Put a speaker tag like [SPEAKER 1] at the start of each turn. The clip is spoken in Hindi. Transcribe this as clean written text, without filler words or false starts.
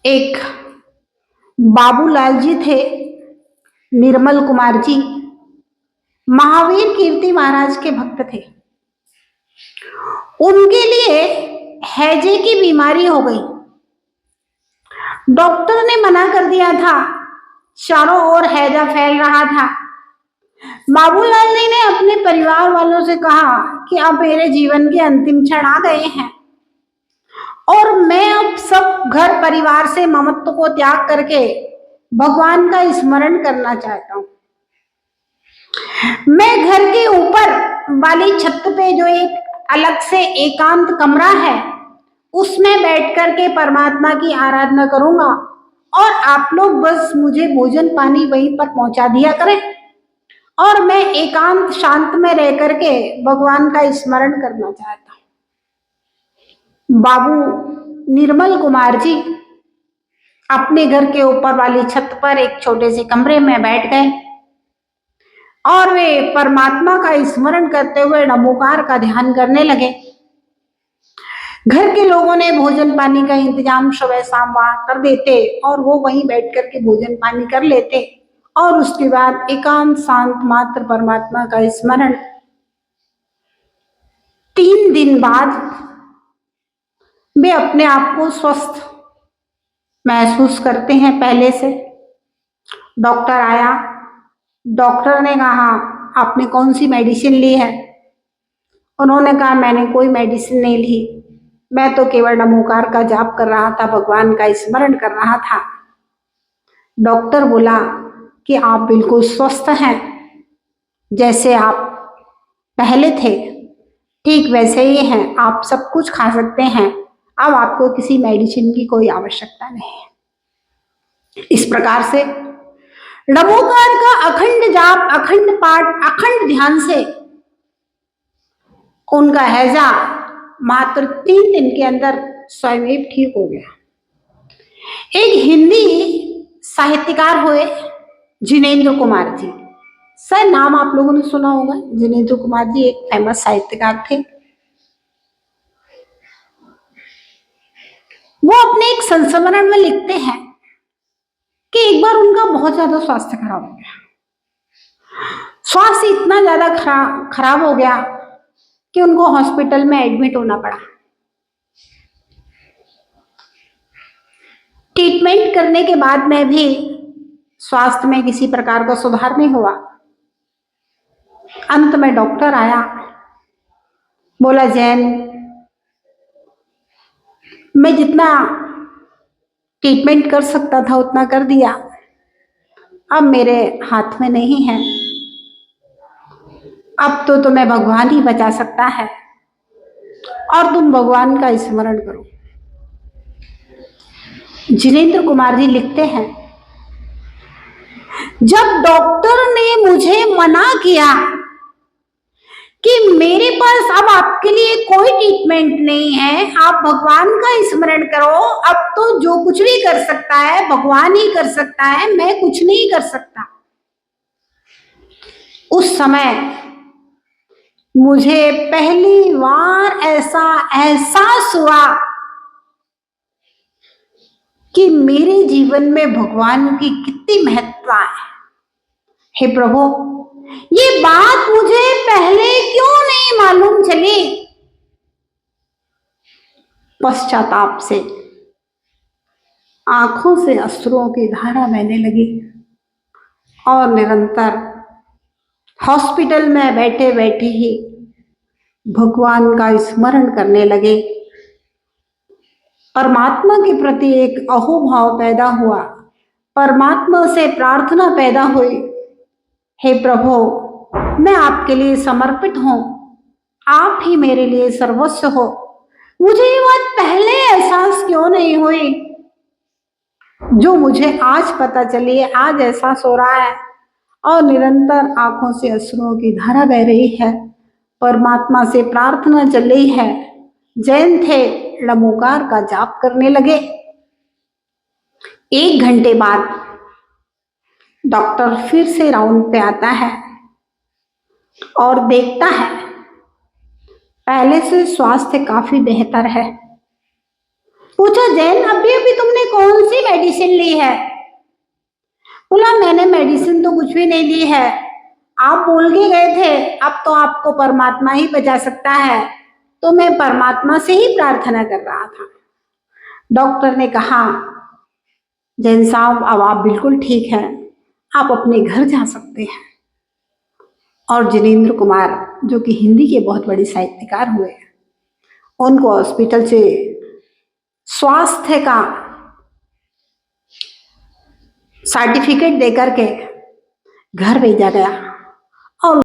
[SPEAKER 1] एक बाबूलाल जी थे, निर्मल कुमार जी महावीर कीर्ति महाराज के भक्त थे। उनके लिए हैजे की बीमारी हो गई। डॉक्टर ने मना कर दिया था, चारों ओर हैजा फैल रहा था। बाबूलाल जी ने अपने परिवार वालों से कहा कि अब मेरे जीवन के अंतिम क्षण आ गए हैं और मैं अब सब घर परिवार से ममत्व को त्याग करके भगवान का स्मरण करना चाहता हूं। मैं घर के ऊपर वाली छत पे जो एक अलग से एकांत कमरा है उसमें बैठ करके परमात्मा की आराधना करूंगा और आप लोग बस मुझे भोजन पानी वहीं पर पहुंचा दिया करें और मैं एकांत शांत में रह करके भगवान का स्मरण करना चाहता हूं। बाबू निर्मल कुमार जी अपने घर के ऊपर वाली छत पर एक छोटे से कमरे में बैठ गए और वे परमात्मा का स्मरण करते हुए नमोकार का ध्यान करने लगे। घर के लोगों ने भोजन पानी का इंतजाम सुबह शाम वहां कर देते और वो वहीं बैठ करके भोजन पानी कर लेते और उसके बाद एकांत शांत मात्र परमात्मा का स्मरण। 3 दिन बाद वे अपने आप को स्वस्थ महसूस करते हैं पहले से। डॉक्टर आया, डॉक्टर ने कहा आपने कौन सी मेडिसिन ली है? उन्होंने कहा मैंने कोई मेडिसिन नहीं ली, मैं तो केवल नमोकार का जाप कर रहा था, भगवान का स्मरण कर रहा था। डॉक्टर बोला कि आप बिल्कुल स्वस्थ हैं, जैसे आप पहले थे ठीक वैसे ही हैं, आप सब कुछ खा सकते हैं, अब आपको किसी मेडिसिन की कोई आवश्यकता नहीं है। इस प्रकार से नमोकार का अखंड जाप, अखंड पाठ, अखंड ध्यान से उनका हैजा मात्र 3 दिन के अंदर स्वयं ठीक हो गया। एक हिंदी साहित्यकार हुए जिनेंद्र कुमार जी, सर नाम आप लोगों ने सुना होगा। जिनेंद्र कुमार जी एक फेमस साहित्यकार थे। वो अपने एक संस्मरण में लिखते हैं कि एक बार उनका बहुत ज्यादा स्वास्थ्य खराब हो गया। स्वास्थ्य इतना ज्यादा खराब हो गया कि उनको हॉस्पिटल में एडमिट होना पड़ा। ट्रीटमेंट करने के बाद में भी स्वास्थ्य में किसी प्रकार का सुधार नहीं हुआ। अंत में डॉक्टर आया, बोला जैन मैं जितना ट्रीटमेंट कर सकता था उतना कर दिया, अब मेरे हाथ में नहीं है, अब तो तुम्हें भगवान ही बचा सकता है और तुम भगवान का स्मरण करो। जिनेंद्र कुमार जी लिखते हैं जब डॉक्टर ने मुझे मना किया कि मेरे पास अब आपके लिए कोई ट्रीटमेंट नहीं है, आप भगवान का स्मरण करो, अब तो जो कुछ भी कर सकता है भगवान ही कर सकता है, मैं कुछ नहीं कर सकता। उस समय मुझे पहली बार ऐसा एहसास हुआ कि मेरे जीवन में भगवान की कितनी महत्ता है। हे प्रभु, ये बात मुझे पहले क्यों नहीं मालूम चली? पश्चाताप से आंखों से अश्रुओं की धारा बहने लगी और निरंतर हॉस्पिटल में बैठे बैठे ही भगवान का स्मरण करने लगे। परमात्मा के प्रति एक अहोभाव पैदा हुआ, परमात्मा से प्रार्थना पैदा हुई, हे प्रभु मैं आपके लिए समर्पित हूं, आप ही मेरे लिए सर्वस्व हो। मुझे ये बात पहले एहसास क्यों नहीं हुई जो मुझे आज पता चली है, आज एहसास हो रहा है और निरंतर आंखों से अश्रुओं की धारा बह रही है, परमात्मा से प्रार्थना चल रही है। जैन थे, नमोकार का जाप करने लगे। 1 घंटे बाद डॉक्टर फिर से राउंड पे आता है और देखता है पहले से स्वास्थ्य काफी बेहतर है। पूछा जैन अभी अभी तुमने कौन सी मेडिसिन ली है? बोला मैंने मेडिसिन तो कुछ भी नहीं ली है, आप बोल के गए थे अब तो आपको परमात्मा ही बचा सकता है, तो मैं परमात्मा से ही प्रार्थना कर रहा था। डॉक्टर ने कहा जैन साहब अब आप बिल्कुल ठीक हैं, आप अपने घर जा सकते हैं। और जिनेंद्र कुमार जो कि हिंदी के बहुत बड़े साहित्यकार हुए, उनको हॉस्पिटल से स्वास्थ्य का सर्टिफिकेट देकर के घर भेजा गया। और